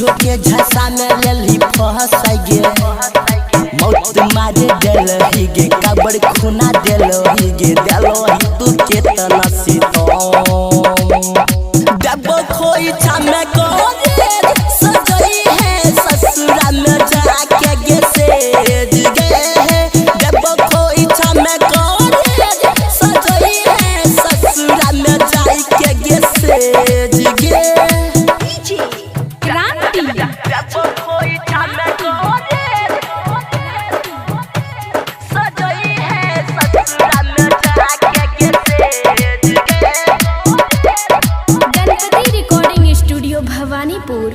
झूठो के झसा में लेली फंस गे मौत मारे देलही गे कबर खुना देलही गे देलही तू केतना सीतो देबो खोई छामे कोरे सजई है ससुरा में जाके गे सेज गे देबो खोई छामे कोरे सजई है ससुरा में जाके गे सेज गे क्रांति देबो खोई छामे कोरे सजई है ससुरा में जाके गे सेज गे गणपति रिकॉर्डिंग स्टूडियो भवानीपुर।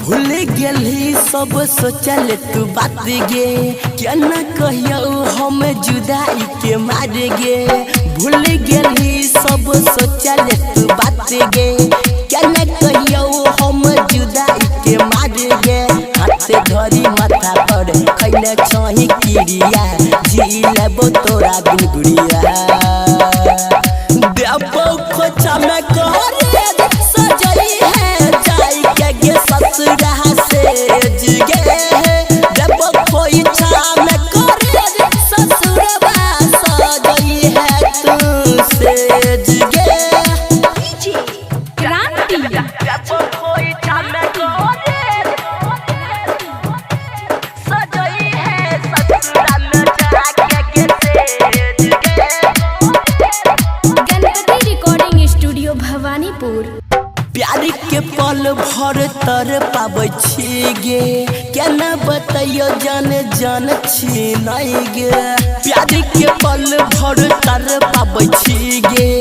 भूल गेली सब सोचल तू बात गे क्या न कहियो हम जुदाई के मार गे भूल गेली सब सोचल तू बात गे क्या न कहियो हम जुदाई के मार गे हाथ धरी माथा पर खैले छही किरिया जी लेबो तोरा बिन गुड़िया देबो खोचा में करे सजई है जाई के गे ससुरा से जिगे देबो कोई छा में करे ससुरवा सजई है तू से जिगे क्रांति देबो कोई छा में करे सजई है ससुरा में जाके गे से जिगे गणपति रिकॉर्डिंग स्टूडियो भवानीपुर। प्यार के पल भर तर पाबै छी गे केना बतैयो जान जान छी नहीं गे प्यार के पल भर तर पाबै छी गे